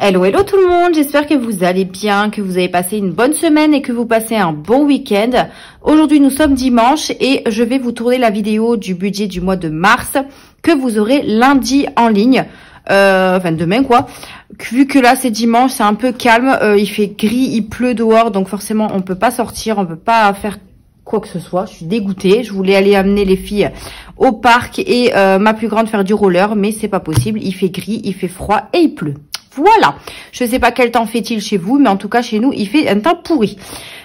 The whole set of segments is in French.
Hello, hello tout le monde, j'espère que vous allez bien, que vous avez passé une bonne semaine et que vous passez un bon week-end. Aujourd'hui nous sommes dimanche et je vais vous tourner la vidéo du budget du mois de mars que vous aurez lundi en ligne, enfin demain quoi. Vu que là c'est dimanche, c'est un peu calme, il fait gris, il pleut dehors, donc forcément on peut pas sortir, on peut pas faire quoi que ce soit. Je suis dégoûtée, je voulais aller amener les filles au parc et ma plus grande faire du roller, mais c'est pas possible, il fait gris, il fait froid et il pleut. Voilà, je sais pas quel temps fait-il chez vous, mais en tout cas chez nous, il fait un temps pourri.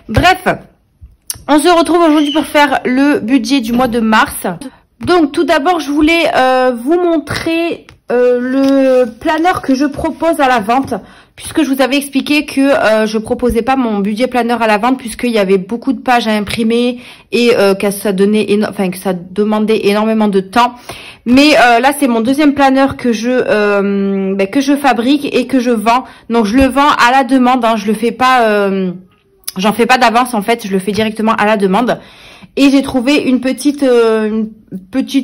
Bref, on se retrouve aujourd'hui pour faire le budget du mois de mars. Donc tout d'abord, je voulais vous montrer le planeur que je propose à la vente, puisque je vous avais expliqué que je proposais pas mon budget planeur à la vente puisqu'il y avait beaucoup de pages à imprimer et que ça demandait énormément de temps. Mais là c'est mon deuxième planeur que je fabrique et que je vends. Donc je le vends à la demande, hein. Je le fais pas, j'en fais pas d'avance en fait, je le fais directement à la demande. Et j'ai trouvé une petite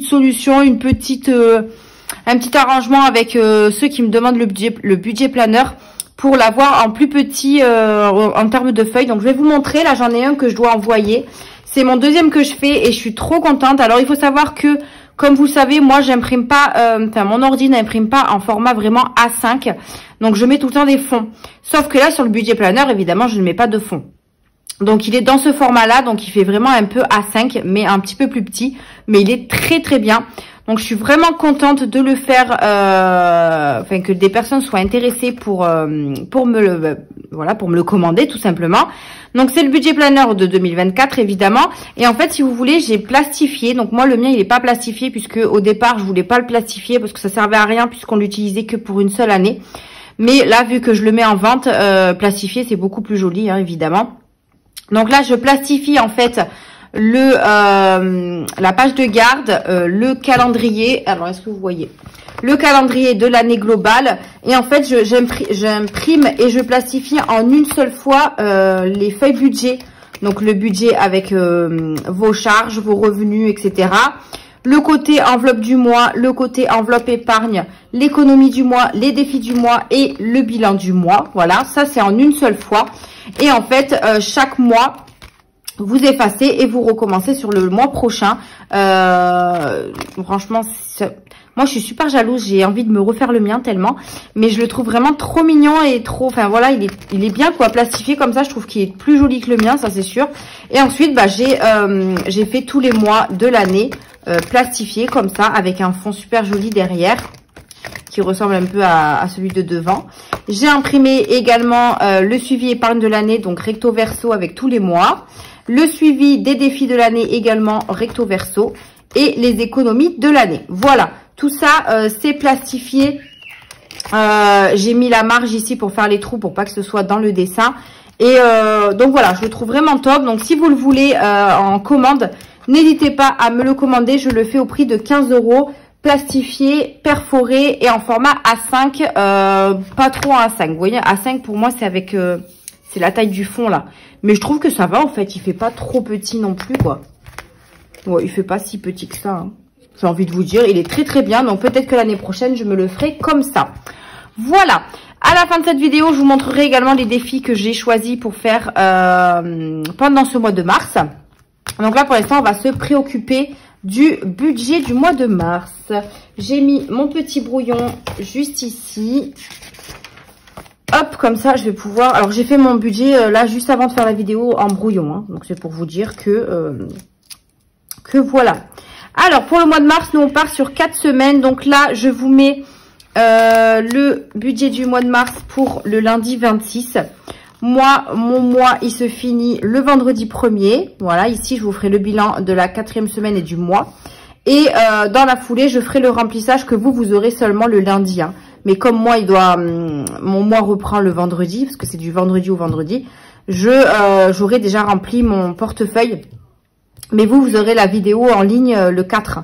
solution, un petit arrangement avec ceux qui me demandent le budget planeur pour l'avoir en plus petit en termes de feuilles. Donc je vais vous montrer, là j'en ai un que je dois envoyer. C'est mon deuxième que je fais et je suis trop contente. Alors il faut savoir que, comme vous le savez, moi j'imprime pas, mon ordi n'imprime pas en format vraiment A5. Donc je mets tout le temps des fonds. Sauf que là sur le budget planeur, évidemment, je ne mets pas de fonds. Donc il est dans ce format-là, donc il fait vraiment un peu A5, mais un petit peu plus petit. Mais il est très très bien. Donc je suis vraiment contente de le faire, que des personnes soient intéressées pour me le commander tout simplement. Donc c'est le budget planeur de 2024 évidemment. Et en fait si vous voulez j'ai plastifié. Donc moi le mien il est pas plastifié puisque au départ je voulais pas le plastifier parce que ça servait à rien puisqu'on l'utilisait que pour une seule année. Mais là vu que je le mets en vente, plastifié c'est beaucoup plus joli hein, évidemment. Donc là je plastifie en fait la page de garde, le calendrier. Alors est-ce que vous voyez le calendrier de l'année globale? Et en fait j'imprime et je plastifie en une seule fois les feuilles budget. Donc le budget avec vos charges, vos revenus, etc. Le côté enveloppe du mois, le côté enveloppe épargne, l'économie du mois, les défis du mois et le bilan du mois. Voilà, ça c'est en une seule fois. Et en fait chaque mois vous effacez et vous recommencez sur le mois prochain. Franchement, moi je suis super jalouse, j'ai envie de me refaire le mien tellement, mais je le trouve vraiment trop mignon et trop, enfin voilà, il est bien quoi, plastifié comme ça, je trouve qu'il est plus joli que le mien, ça c'est sûr. Et ensuite j'ai fait tous les mois de l'année plastifié comme ça avec un fond super joli derrière qui ressemble un peu à celui de devant. J'ai imprimé également le suivi épargne de l'année, donc recto verso avec tous les mois. Le suivi des défis de l'année également recto verso. Et les économies de l'année. Voilà, tout ça c'est plastifié. J'ai mis la marge ici pour faire les trous pour pas que ce soit dans le dessin. Et donc voilà, je le trouve vraiment top. Donc si vous le voulez en commande, n'hésitez pas à me le commander. Je le fais au prix de 15 €. Plastifié, perforé et en format A5, pas trop A5. Vous voyez, A5 pour moi c'est avec, c'est la taille du fond là. Mais je trouve que ça va en fait, il fait pas trop petit non plus quoi. Ouais, il fait pas si petit que ça. Hein. J'ai envie de vous dire, il est très très bien. Donc peut-être que l'année prochaine je me le ferai comme ça. Voilà. À la fin de cette vidéo, je vous montrerai également les défis que j'ai choisis pour faire pendant ce mois de mars. Donc là pour l'instant on va se préoccuper du budget du mois de mars. J'ai mis mon petit brouillon juste ici. Hop, comme ça je vais pouvoir... Alors j'ai fait mon budget là juste avant de faire la vidéo en brouillon. Hein. Donc c'est pour vous dire que voilà. Alors pour le mois de mars, nous on part sur 4 semaines. Donc là je vous mets le budget du mois de mars pour le lundi 26. Moi, mon mois, il se finit le vendredi 1er. Voilà, ici, je vous ferai le bilan de la 4e semaine et du mois. Et dans la foulée, je ferai le remplissage que vous aurez seulement le lundi. Hein. Mais comme moi, mon mois reprend le vendredi, parce que c'est du vendredi au vendredi, j'aurai déjà rempli mon portefeuille. Mais vous aurez la vidéo en ligne le 4.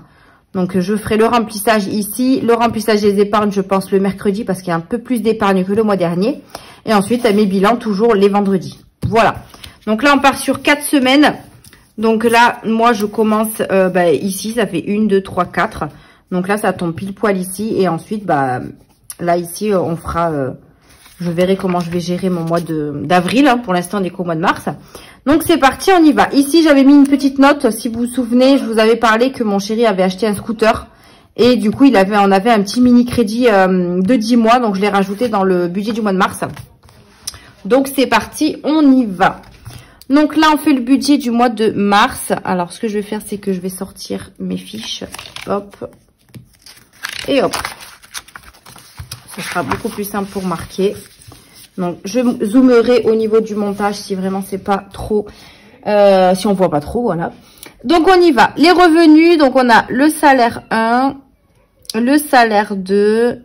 Donc, je ferai le remplissage ici. Le remplissage des épargnes, je pense, le mercredi, parce qu'il y a un peu plus d'épargne que le mois dernier. Et ensuite, mes bilans, toujours les vendredis. Voilà. Donc là, on part sur 4 semaines. Donc là, moi, je commence ici. Ça fait 1, 2, 3, 4. Donc là, ça tombe pile poil ici. Et ensuite, là, ici, on fera Je verrai comment je vais gérer mon mois d'avril. Hein. Pour l'instant, on est qu'au mois de mars. Donc, c'est parti, on y va. Ici, j'avais mis une petite note. Si vous vous souvenez, je vous avais parlé que mon chéri avait acheté un scooter. Et du coup, on avait un petit mini crédit de 10 mois. Donc, je l'ai rajouté dans le budget du mois de mars. Donc, c'est parti, on y va. Donc là, on fait le budget du mois de mars. Alors, ce que je vais faire, c'est que je vais sortir mes fiches. Hop. Et hop. Ce sera beaucoup plus simple pour marquer. Donc, je zoomerai au niveau du montage si vraiment c'est pas trop... si on voit pas trop, voilà. Donc, on y va. Les revenus, donc on a le salaire 1, le salaire 2,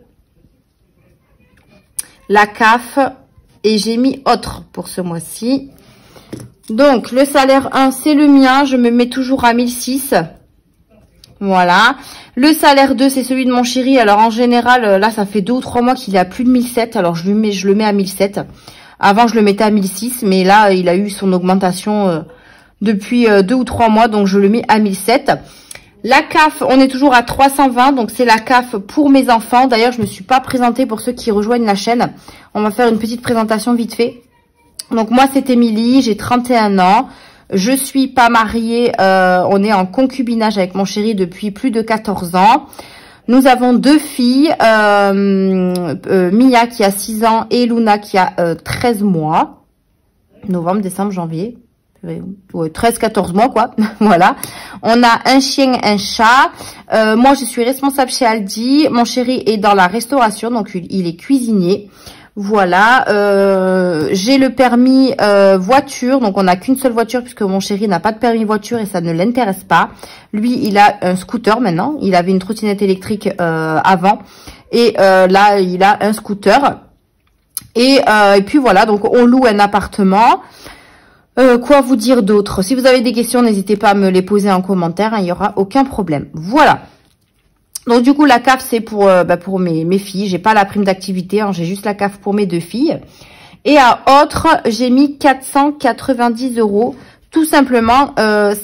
la CAF et j'ai mis autre pour ce mois-ci. Donc, le salaire 1, c'est le mien. Je me mets toujours à 1006. Voilà. Le salaire 2, c'est celui de mon chéri. Alors, en général, là, ça fait 2 ou 3 mois qu'il est à plus de 1007. Alors, je le mets à 1007. Avant, je le mettais à 1006. Mais là, il a eu son augmentation depuis 2 ou 3 mois. Donc, je le mets à 1007. La CAF, on est toujours à 320. Donc, c'est la CAF pour mes enfants. D'ailleurs, je me suis pas présentée pour ceux qui rejoignent la chaîne. On va faire une petite présentation vite fait. Donc, moi, c'est Émilie. J'ai 31 ans. Je suis pas mariée, on est en concubinage avec mon chéri depuis plus de 14 ans. Nous avons 2 filles, Mia qui a 6 ans et Luna qui a 13 mois. Novembre, décembre, janvier. 13-14 mois quoi. Voilà. On a un chien, un chat. Moi, je suis responsable chez Aldi. Mon chéri est dans la restauration, donc il est cuisinier. Voilà, j'ai le permis voiture, donc on n'a qu'une seule voiture puisque mon chéri n'a pas de permis voiture et ça ne l'intéresse pas. Lui, il a un scooter maintenant, il avait une trottinette électrique avant et là, il a un scooter. Et puis voilà, donc on loue un appartement. Quoi vous dire d'autre? Si vous avez des questions, n'hésitez pas à me les poser en commentaire, hein, il n'y aura aucun problème. Voilà. Donc du coup la CAF c'est pour mes filles, j'ai pas la prime d'activité, hein, j'ai juste la CAF pour mes 2 filles. Et à autre, j'ai mis 490 €. Tout simplement,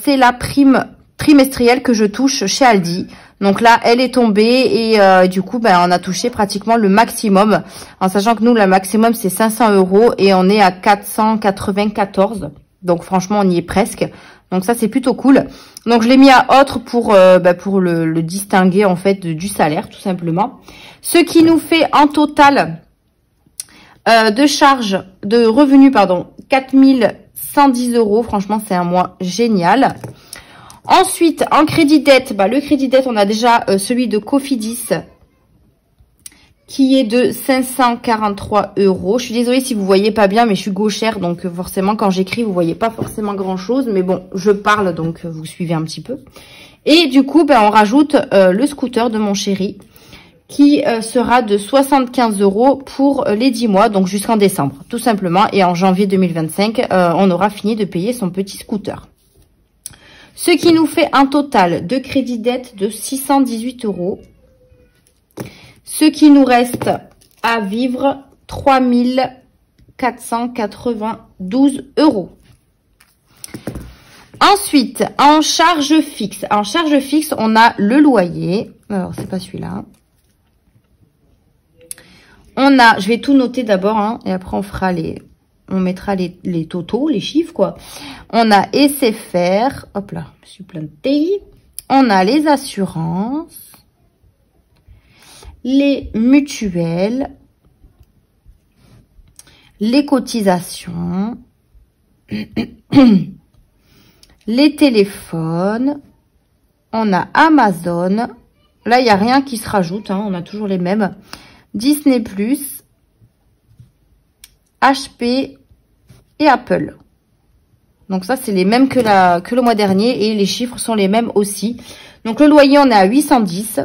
c'est la prime trimestrielle que je touche chez Aldi. Donc là, elle est tombée et du coup, on a touché pratiquement le maximum. En sachant que nous, le maximum, c'est 500 € et on est à 494. Donc franchement, on y est presque. Donc ça, c'est plutôt cool. Donc je l'ai mis à autre pour le distinguer en fait du salaire, tout simplement. Ce qui nous fait en total de revenus, 4110 €. Franchement, c'est un mois génial. Ensuite, en crédit dette, le crédit dette, on a déjà celui de Cofidis qui est de 543 €. Je suis désolée si vous voyez pas bien, mais je suis gauchère, donc forcément quand j'écris, vous voyez pas forcément grand chose. Mais bon, je parle, donc vous suivez un petit peu. Et du coup, on rajoute le scooter de mon chéri qui sera de 75 € pour les 10 mois, donc jusqu'en décembre, tout simplement. Et en janvier 2025, on aura fini de payer son petit scooter. Ce qui nous fait un total de crédit dette de 618 €. Ce qui nous reste à vivre, 3492 €. Ensuite, en charge fixe. En charge fixe, on a le loyer. Alors, c'est pas celui-là. On a, je vais tout noter d'abord, hein, et après on mettra les totaux, les chiffres, quoi. On a SFR. Hop là, je me suis plantée. On a les assurances. Les mutuelles, les cotisations, les téléphones, on a Amazon, là il n'y a rien qui se rajoute, hein, on a toujours les mêmes, Disney+, HP et Apple. Donc ça c'est les mêmes que le mois dernier et les chiffres sont les mêmes aussi. Donc le loyer on est à 810.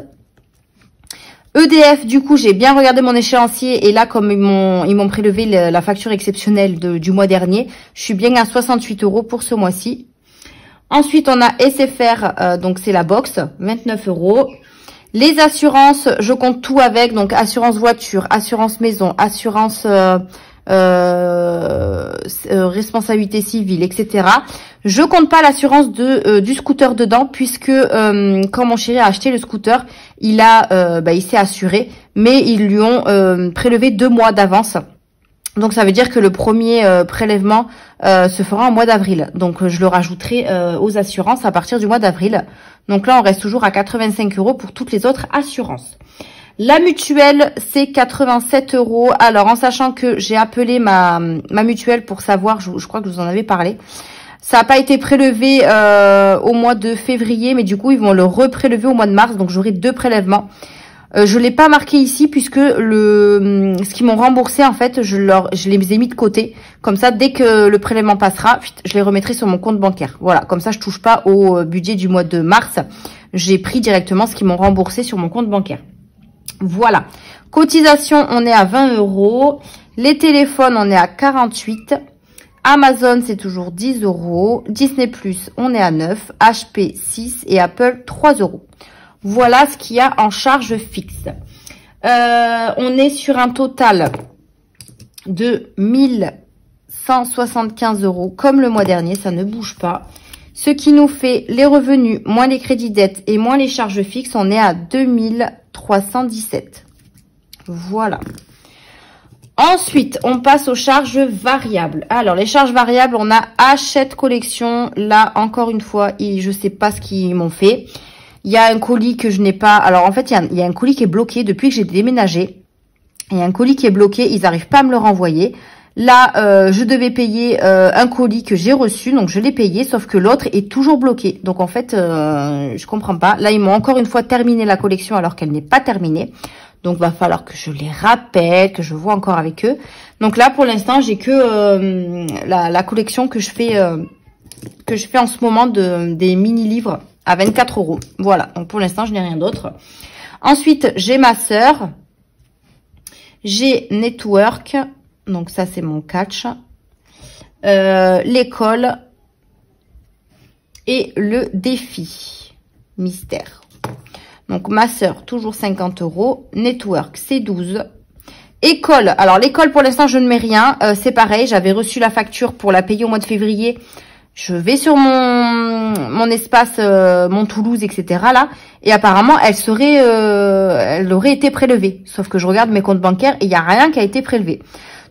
EDF, du coup, j'ai bien regardé mon échéancier et là, comme ils m'ont prélevé la facture exceptionnelle du mois dernier, je suis bien à 68 € pour ce mois-ci. Ensuite, on a SFR, donc c'est la box, 29 €. Les assurances, je compte tout avec, donc assurance voiture, assurance maison, assurance responsabilité civile, etc. Je compte pas l'assurance du scooter dedans puisque quand mon chéri a acheté le scooter, il s'est assuré, mais ils lui ont prélevé 2 mois d'avance. Donc ça veut dire que le premier prélèvement se fera en mois d'avril. Donc je le rajouterai aux assurances à partir du mois d'avril. Donc là on reste toujours à 85 € pour toutes les autres assurances. La mutuelle c'est 87 €. Alors en sachant que j'ai appelé ma mutuelle pour savoir, je crois que je vous en avais parlé. Ça n'a pas été prélevé au mois de février, mais du coup ils vont le reprélever au mois de mars. Donc j'aurai 2 prélèvements. Je l'ai pas marqué ici puisque ce qu'ils m'ont remboursé en fait, je les ai mis de côté. Comme ça, dès que le prélèvement passera, je les remettrai sur mon compte bancaire. Voilà, comme ça je touche pas au budget du mois de mars. J'ai pris directement ce qu'ils m'ont remboursé sur mon compte bancaire. Voilà. Cotisation, on est à 20 €. Les téléphones, on est à 48. Amazon, c'est toujours 10 €. Disney+, on est à 9. HP, 6 et Apple, 3 €. Voilà ce qu'il y a en charge fixe. On est sur un total de 1175 € comme le mois dernier, ça ne bouge pas. Ce qui nous fait les revenus moins les crédits dettes et moins les charges fixes, on est à 2317. Voilà. Ensuite, on passe aux charges variables. Alors, les charges variables, on a Hachette Collection. Là, encore une fois, je sais pas ce qu'ils m'ont fait. Il y a un colis que je n'ai pas... Alors, en fait, il y a un colis qui est bloqué depuis que j'ai déménagé. Il y a un colis qui est bloqué. Ils n'arrivent pas à me le renvoyer. Là, je devais payer un colis que j'ai reçu. Donc, je l'ai payé. Sauf que l'autre est toujours bloqué. Donc, en fait, je comprends pas. Là, ils m'ont encore une fois terminé la collection alors qu'elle n'est pas terminée. Donc, va falloir que je les rappelle, que je vois encore avec eux. Donc là, pour l'instant, j'ai que la collection que je fais en ce moment des mini-livres à 24 €. Voilà, donc pour l'instant, je n'ai rien d'autre. Ensuite, j'ai ma sœur. J'ai Network. Donc ça, c'est mon catch. L'école. Et le défi. Mystère. Donc ma sœur, toujours 50 €. Network, c'est 12. École. Alors l'école, pour l'instant, je ne mets rien. C'est pareil, j'avais reçu la facture pour la payer au mois de février. Je vais sur mon espace, mon Toulouse, etc. là, et apparemment elle aurait été prélevée. Sauf que je regarde mes comptes bancaires et il n'y a rien qui a été prélevé.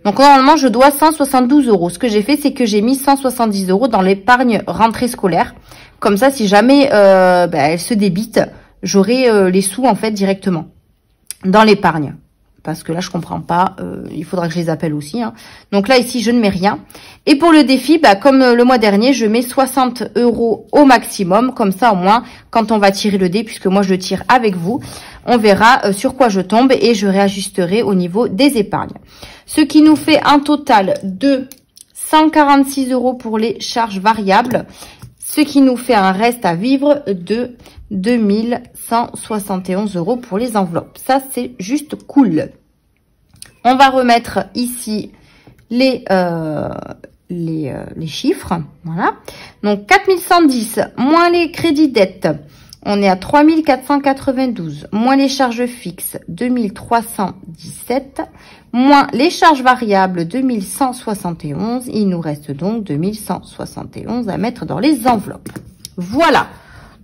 Donc normalement je dois 172 €. Ce que j'ai fait, c'est que j'ai mis 170 € dans l'épargne rentrée scolaire. Comme ça, si jamais elle se débite, j'aurai les sous en fait directement dans l'épargne. Parce que là, je comprends pas. Il faudra que je les appelle aussi. Hein. Donc là, ici, je ne mets rien. Et pour le défi, comme le mois dernier, je mets 60 € au maximum. Comme ça, au moins, quand on va tirer le dé, puisque moi, je le tire avec vous, on verra sur quoi je tombe et je réajusterai au niveau des épargnes. Ce qui nous fait un total de 146 € pour les charges variables. Ce qui nous fait un reste à vivre de 2171 € pour les enveloppes. Ça, c'est juste cool. On va remettre ici les chiffres. Voilà. Donc, 4110 moins les crédits dettes. On est à 3492. Moins les charges fixes, 2317. Moins les charges variables, 2171. Il nous reste donc 2171 à mettre dans les enveloppes. Voilà.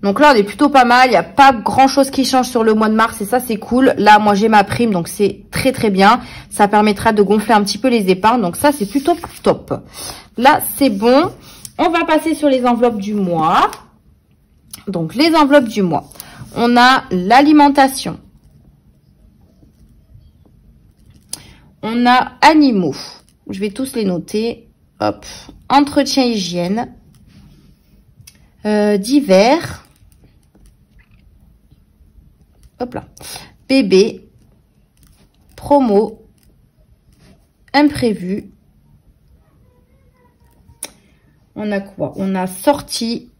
Donc là, on est plutôt pas mal. Il n'y a pas grand chose qui change sur le mois de mars et ça, c'est cool. Là, moi, j'ai ma prime, donc c'est très, très bien. Ça permettra de gonfler un petit peu les épargnes. Donc ça, c'est plutôt top. Là, c'est bon. On va passer sur les enveloppes du mois. Donc, les enveloppes du mois. On a l'alimentation. On a animaux. Je vais tous les noter. Hop. Entretien hygiène. Divers. Hop là. Bébé. Promo. Imprévu. On a quoi? On a sortie.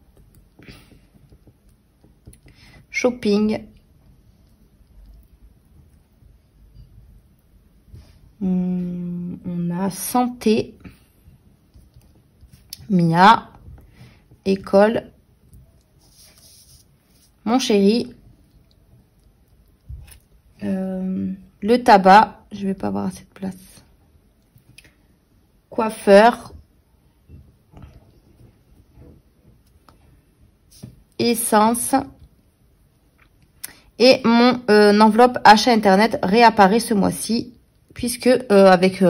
Shopping. On a santé. Mia. École. Mon chéri. Le tabac. Je vais pas avoir assez de place. Coiffeur. Essence. Et mon enveloppe achat internet réapparaît ce mois-ci. puisque avec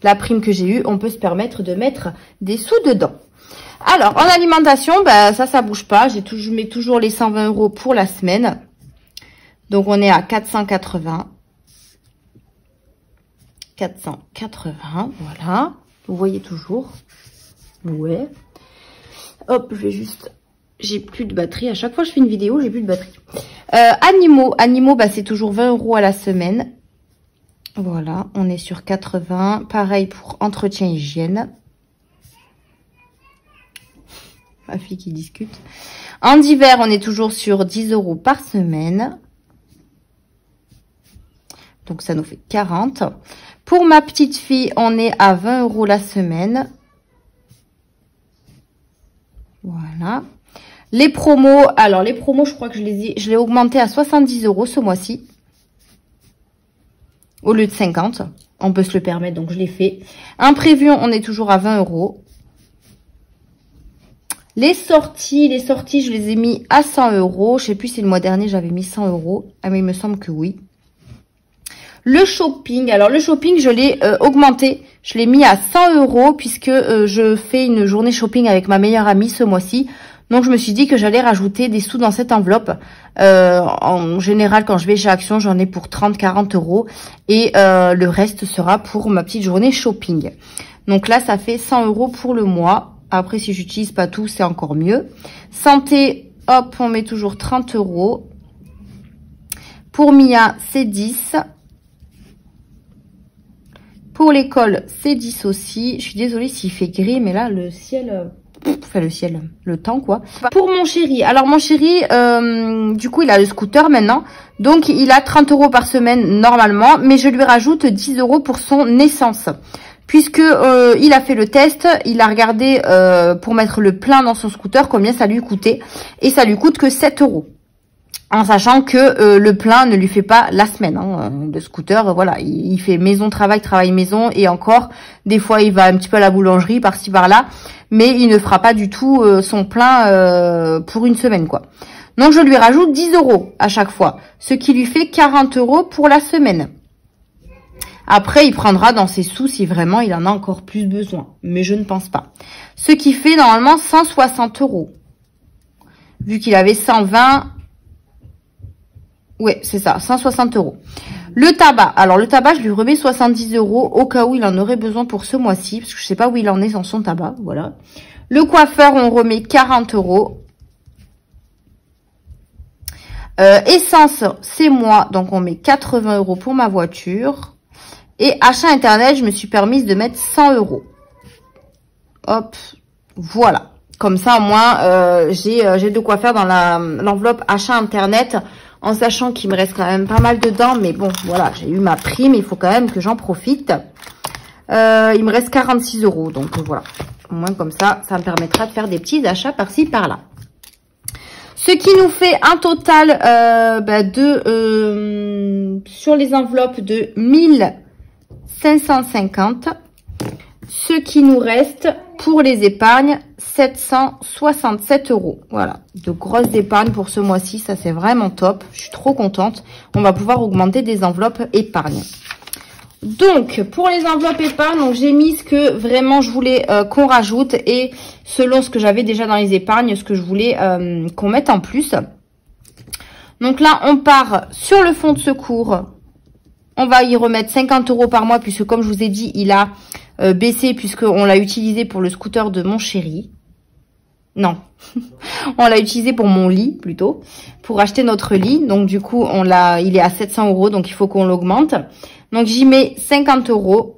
la prime que j'ai eue, on peut se permettre de mettre des sous dedans. Alors, en alimentation, bah, ça bouge pas. Je mets toujours les 120 € pour la semaine. Donc, on est à 480. 480, voilà. Vous voyez toujours. Ouais. Hop, je vais juste... J'ai plus de batterie. À chaque fois que je fais une vidéo, j'ai plus de batterie. Animaux, bah, c'est toujours 20 € à la semaine. Voilà, on est sur 80. Pareil pour entretien hygiène. Ma fille qui discute. En hiver, on est toujours sur 10 € par semaine. Donc, ça nous fait 40. Pour ma petite fille, on est à 20 € la semaine. Voilà. Les promos, alors les promos, je crois que je l'ai augmenté à 70 € ce mois-ci. Au lieu de 50. On peut se le permettre, donc je l'ai fait. Imprévu, on est toujours à 20 €. Les sorties, je les ai mis à 100 €. Je sais plus si le mois dernier, j'avais mis 100 €. Ah, mais il me semble que oui. Le shopping, alors le shopping, je l'ai augmenté. Je l'ai mis à 100 € puisque je fais une journée shopping avec ma meilleure amie ce mois-ci. Donc, je me suis dit que j'allais rajouter des sous dans cette enveloppe. En général, quand je vais chez Action, j'en ai pour 30-40 €. Et le reste sera pour ma petite journée shopping. Donc là, ça fait 100 € pour le mois. Après, si j'utilise pas tout, c'est encore mieux. Santé, hop, on met toujours 30 €. Pour Mia, c'est 10. Pour l'école, c'est 10 aussi. Je suis désolée s'il fait gris, mais là, le ciel... Enfin, le temps, quoi. Pour mon chéri. Alors, mon chéri, du coup, il a le scooter maintenant. Donc, il a 30 € par semaine, normalement. Mais je lui rajoute 10 € pour son essence. Puisque il a fait le test, il a regardé pour mettre le plein dans son scooter, combien ça lui coûtait. Et ça lui coûte que 7 €. En sachant que le plein ne lui fait pas la semaine. Le scooter, voilà, il fait maison, travail, maison. Et encore, des fois, il va un petit peu à la boulangerie, par-ci, par-là. Mais il ne fera pas du tout son plein pour une semaine, quoi. Donc, je lui rajoute 10 € à chaque fois. Ce qui lui fait 40 € pour la semaine. Après, il prendra dans ses sous si vraiment il en a encore plus besoin. Mais je ne pense pas. Ce qui fait normalement 160 €. Vu qu'il avait 120... Ouais, c'est ça, 160 €. Le tabac. Alors, le tabac, je lui remets 70 € au cas où il en aurait besoin pour ce mois-ci. Parce que je sais pas où il en est dans son tabac. Voilà. Le coiffeur, on remet 40 €. Essence, c'est moi. Donc, on met 80 € pour ma voiture. Et achat internet, je me suis permise de mettre 100 €. Hop, voilà. Comme ça, au moins, j'ai de quoi faire dans l'enveloppe achat internet. En sachant qu'il me reste quand même pas mal dedans. Mais bon, voilà, j'ai eu ma prime. Il faut quand même que j'en profite. Il me reste 46 €. Donc voilà. Au moins comme ça, ça me permettra de faire des petits achats par-ci, par-là. Ce qui nous fait un total sur les enveloppes de 1550. Ce qui nous reste pour les épargnes, 767 €. Voilà, de grosses épargnes pour ce mois-ci, ça c'est vraiment top. Je suis trop contente. On va pouvoir augmenter des enveloppes épargnes. Donc, pour les enveloppes épargnes, donc j'ai mis ce que vraiment je voulais qu'on rajoute et selon ce que j'avais déjà dans les épargnes, ce que je voulais qu'on mette en plus. Donc là, on part sur le fonds de secours. On va y remettre 50 € par mois puisque comme je vous ai dit, il a baissé puisqu'on l'a utilisé pour le scooter de mon chéri. Non, on l'a utilisé pour mon lit plutôt, pour acheter notre lit. Donc du coup, il est à 700 €, donc il faut qu'on l'augmente. Donc j'y mets 50 €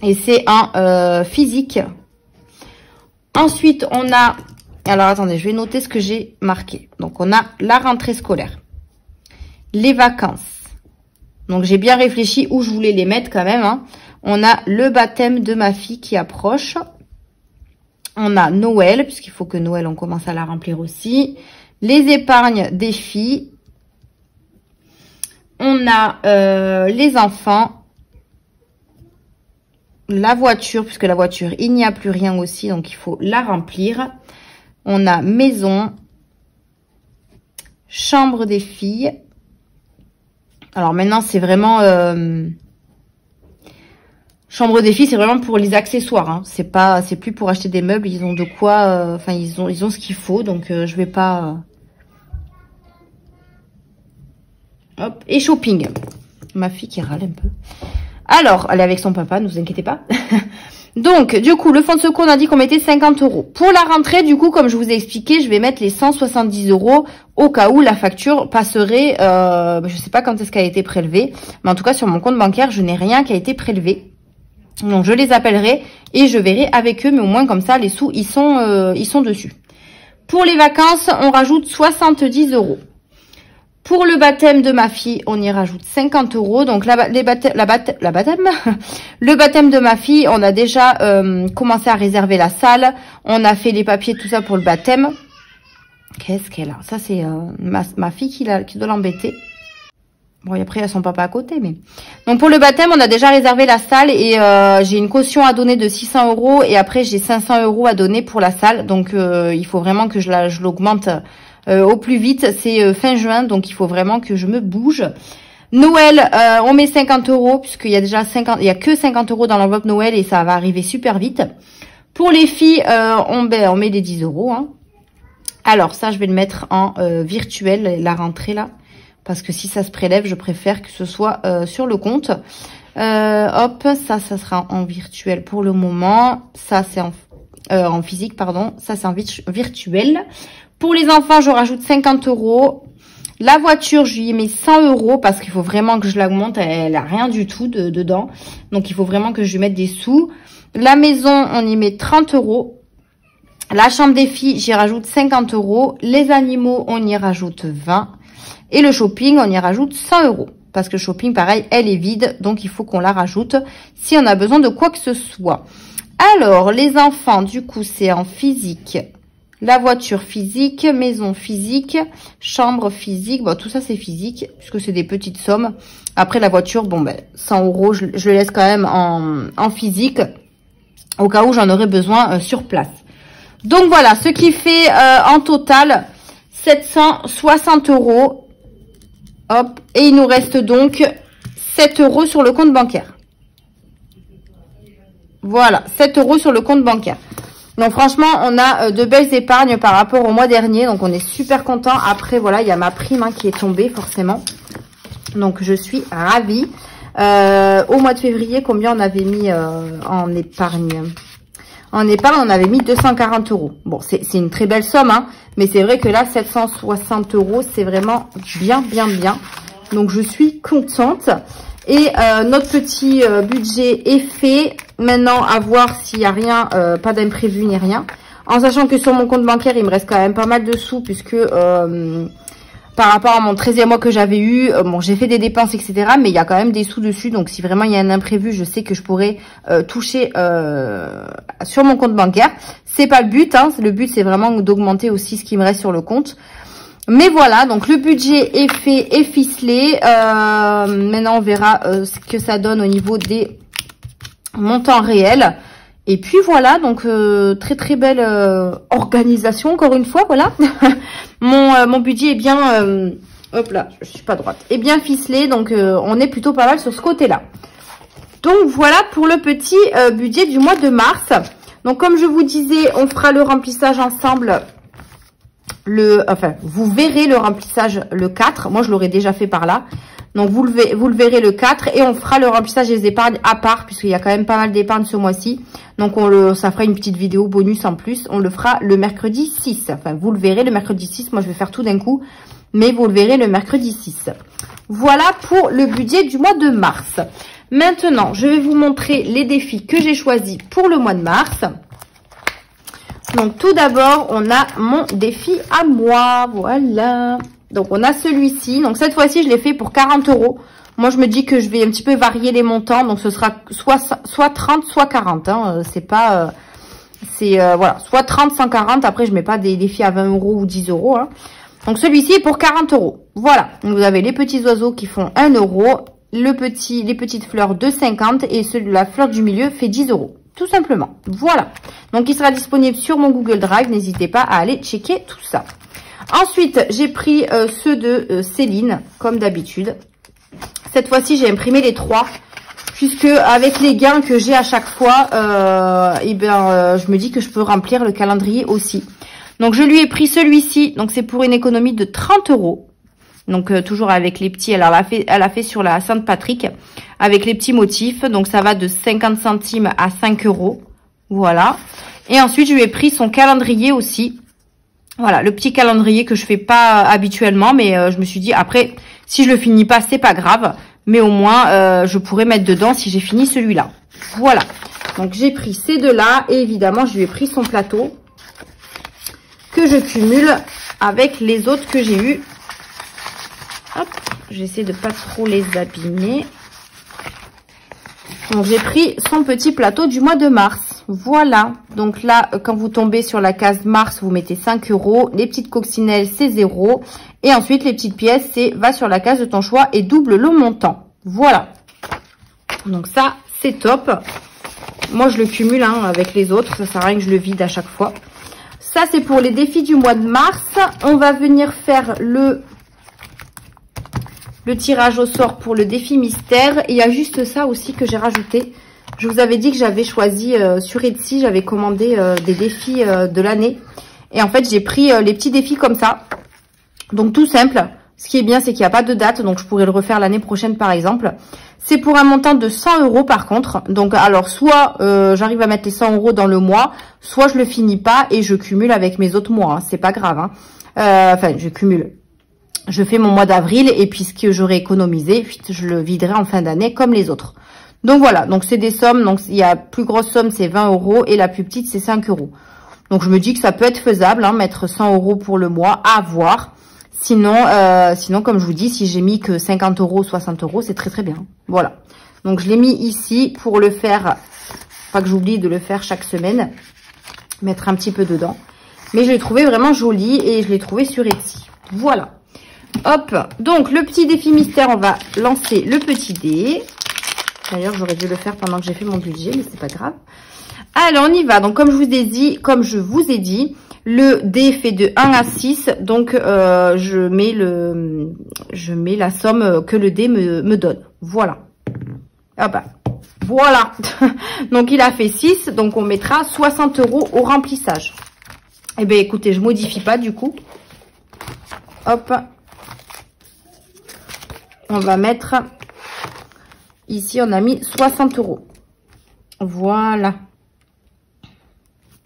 et c'est un physique. Ensuite, on a... Alors attendez, je vais noter ce que j'ai marqué. Donc on a la rentrée scolaire, les vacances. Donc j'ai bien réfléchi où je voulais les mettre quand même. On a le baptême de ma fille qui approche. On a Noël, puisqu'il faut que Noël, on commence à la remplir aussi. Les épargnes des filles. On a les enfants. La voiture, puisque la voiture, il n'y a plus rien aussi, donc il faut la remplir. On a maison. Chambre des filles. Alors maintenant, c'est vraiment... Chambre des filles, c'est vraiment pour les accessoires. Hein. C'est plus pour acheter des meubles. Ils ont de quoi, enfin ils ont ce qu'il faut. Donc je vais pas. Hop, et shopping. Ma fille qui râle un peu. Alors, elle est avec son papa, ne vous inquiétez pas. Donc, du coup, le fonds de secours, on a dit qu'on mettait 50 €. Pour la rentrée, du coup, comme je vous ai expliqué, je vais mettre les 170 € au cas où la facture passerait, je sais pas quand est-ce qu'elle a été prélevée, mais en tout cas, sur mon compte bancaire, je n'ai rien qui a été prélevé. Donc, je les appellerai et je verrai avec eux, mais au moins, comme ça, les sous, ils sont dessus. Pour les vacances, on rajoute 70 €. Pour le baptême de ma fille, on y rajoute 50 €. Donc, le baptême de ma fille, on a déjà commencé à réserver la salle. On a fait les papiers, tout ça pour le baptême. Qu'est-ce qu'elle a? Ça, c'est ma fille qui doit l'embêter. Bon, et après, il y a son papa à côté, mais... Donc, pour le baptême, on a déjà réservé la salle et j'ai une caution à donner de 600 € et après, j'ai 500 € à donner pour la salle. Donc, il faut vraiment que je l'augmente au plus vite. C'est fin juin, donc il faut vraiment que je me bouge. Noël, on met 50 € puisqu'il y a déjà il y a que 50 € dans l'enveloppe Noël et ça va arriver super vite. Pour les filles, on met les 10 €. Hein. Alors, ça, je vais le mettre en virtuel, la rentrée, là. Parce que si ça se prélève, je préfère que ce soit sur le compte. Hop, ça sera en virtuel pour le moment. Ça, c'est en physique, pardon. Ça, c'est en virtuel. Pour les enfants, je rajoute 50 €. La voiture, je lui ai mis 100 € parce qu'il faut vraiment que je l'augmente. Elle a rien du tout dedans. Donc, il faut vraiment que je lui mette des sous. La maison, on y met 30 €. La chambre des filles, j'y rajoute 50 €. Les animaux, on y rajoute 20 €. Et le shopping, on y rajoute 100 €. Parce que le shopping, pareil, elle est vide. Donc, il faut qu'on la rajoute si on a besoin de quoi que ce soit. Alors, les enfants, du coup, c'est en physique. La voiture physique, maison physique, chambre physique. Bon, tout ça, c'est physique puisque c'est des petites sommes. Après, la voiture, bon, ben, 100 €, je le laisse quand même en physique au cas où j'en aurais besoin sur place. Donc, voilà, ce qui fait en total 760 €. Hop, et il nous reste donc 7 € sur le compte bancaire. Voilà, 7 € sur le compte bancaire. Donc franchement, on a de belles épargnes par rapport au mois dernier. Donc on est super content. Après, voilà, il y a ma prime qui est tombée forcément. Donc je suis ravie. Au mois de février, combien on avait mis en épargne? En épargne, on avait mis 240 €. Bon, c'est une très belle somme, hein, mais c'est vrai que là, 760 €, c'est vraiment bien, bien, bien. Donc, je suis contente. Et notre petit budget est fait. Maintenant, à voir s'il n'y a rien, pas d'imprévu ni rien. En sachant que sur mon compte bancaire, il me reste quand même pas mal de sous, puisque... par rapport à mon 13e mois que j'avais eu, bon, j'ai fait des dépenses, etc. Mais il y a quand même des sous dessus. Donc, si vraiment il y a un imprévu, je sais que je pourrais toucher sur mon compte bancaire. C'est pas le but. Hein. Le but, c'est vraiment d'augmenter aussi ce qui me reste sur le compte. Mais voilà, donc le budget est fait et ficelé. Maintenant, on verra ce que ça donne au niveau des montants réels. Et puis voilà, donc très très belle organisation encore une fois, voilà. mon budget est bien, hop là, je suis pas droite, est bien ficelé, donc on est plutôt pas mal sur ce côté-là. Donc voilà pour le petit budget du mois de mars. Donc comme je vous disais, on fera le remplissage ensemble. Enfin, vous verrez le remplissage le 4. Moi, je l'aurais déjà fait par là. Donc, vous le verrez le 4 et on fera le remplissage des épargnes à part puisqu'il y a quand même pas mal d'épargnes ce mois-ci. Donc, ça fera une petite vidéo bonus en plus. On le fera le mercredi 6. Enfin, vous le verrez le mercredi 6. Moi, je vais faire tout d'un coup, mais vous le verrez le mercredi 6. Voilà pour le budget du mois de mars. Maintenant, je vais vous montrer les défis que j'ai choisis pour le mois de mars. Donc, tout d'abord, on a mon défi à moi. Voilà. Donc, on a celui-ci. Donc, cette fois-ci, je l'ai fait pour 40 €. Moi, je me dis que je vais un petit peu varier les montants. Donc, ce sera soit 30, soit 40. Hein. C'est pas... voilà, soit 30, 140. Après, je mets pas des défis à 20 € ou 10 €. Hein. Donc, celui-ci est pour 40 €. Voilà. Donc, vous avez les petits oiseaux qui font 1 €. Les petites fleurs de 50 et la fleur du milieu fait 10 €. Tout simplement. Voilà. Donc, il sera disponible sur mon Google Drive. N'hésitez pas à aller checker tout ça. Ensuite, j'ai pris ceux de Céline, comme d'habitude. Cette fois-ci, j'ai imprimé les 3. puisque avec les gains que j'ai à chaque fois, je me dis que je peux remplir le calendrier aussi. Donc je lui ai pris celui-ci, donc c'est pour une économie de 30 €. Donc toujours avec les petits, alors elle a fait sur la Saint-Patrick avec les petits motifs, donc ça va de 50 centimes à 5 €. Voilà. Et ensuite je lui ai pris son calendrier aussi. Voilà, le petit calendrier que je fais pas habituellement, mais je me suis dit après, si je le finis pas, c'est pas grave, mais au moins je pourrais mettre dedans si j'ai fini celui-là. Voilà. Donc j'ai pris ces deux-là et évidemment je lui ai pris son plateau que je cumule avec les autres que j'ai eu. Hop, j'essaie de pas trop les abîmer. Donc j'ai pris son petit plateau du mois de mars. Voilà. Donc là, quand vous tombez sur la case mars, vous mettez 5 €. Les petites coccinelles, c'est 0. Et ensuite, les petites pièces, c'est va sur la case de ton choix et double le montant. Voilà. Donc ça, c'est top. Moi, je le cumule avec les autres. Ça sert à rien que je le vide à chaque fois. Ça, c'est pour les défis du mois de mars. On va venir faire le tirage au sort pour le défi mystère. Et il y a juste ça aussi que j'ai rajouté. Je vous avais dit que j'avais choisi sur Etsy, j'avais commandé des défis de l'année. Et en fait, j'ai pris les petits défis comme ça. Donc tout simple. Ce qui est bien, c'est qu'il n'y a pas de date. Donc je pourrais le refaire l'année prochaine par exemple. C'est pour un montant de 100 € par contre. Donc alors soit j'arrive à mettre les 100 € dans le mois, soit je le finis pas et je cumule avec mes autres mois. Hein. C'est pas grave. Hein. Enfin, je cumule. Je fais mon mois d'avril et puis ce que j'aurai économisé, je le viderai en fin d'année comme les autres. Donc voilà, donc c'est des sommes. Donc il y a la plus grosse somme, c'est 20 € et la plus petite, c'est 5 €. Donc je me dis que ça peut être faisable, hein, mettre 100 € pour le mois, à voir. Sinon, comme je vous dis, si j'ai mis que 50 €, 60 €, c'est très très bien. Voilà. Donc je l'ai mis ici pour le faire, pas que j'oublie de le faire chaque semaine, mettre un petit peu dedans. Mais je l'ai trouvé vraiment joli et je l'ai trouvé sur Etsy. Voilà. Hop, donc le petit défi mystère, on va lancer le petit dé. D'ailleurs, j'aurais dû le faire pendant que j'ai fait mon budget, mais c'est pas grave. Alors, on y va. Donc, comme je vous ai dit, le dé fait de 1 à 6. Donc, je mets la somme que le dé me donne. Voilà. Ah bah, voilà. Donc, il a fait 6. Donc, on mettra 60 € au remplissage. Eh bien, écoutez, je modifie pas du coup. Hop. On va mettre... Ici, on a mis 60 €. Voilà.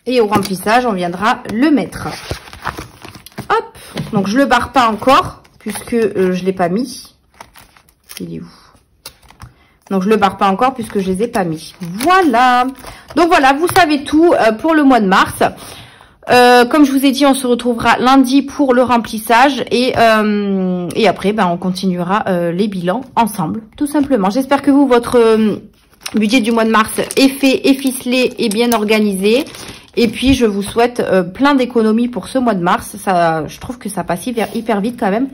Et au remplissage, on viendra le mettre. Hop. Donc, je le barre pas encore, puisque je l'ai pas mis. Il est où? Donc, je le barre pas encore, puisque je les ai pas mis. Voilà. Donc, voilà, vous savez tout pour le mois de mars. Comme je vous ai dit, on se retrouvera lundi pour le remplissage et après, on continuera les bilans ensemble, tout simplement. J'espère que vous, votre budget du mois de mars est fait, est ficelé et bien organisé. Et puis, je vous souhaite plein d'économies pour ce mois de mars. Ça, je trouve que ça passe hyper vite quand même.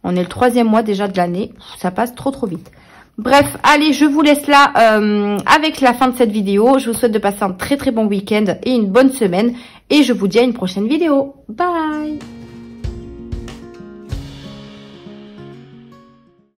On est le 3e mois déjà de l'année. Ça passe trop vite. Bref, allez, je vous laisse là avec la fin de cette vidéo. Je vous souhaite de passer un très bon week-end et une bonne semaine. Et je vous dis à une prochaine vidéo. Bye!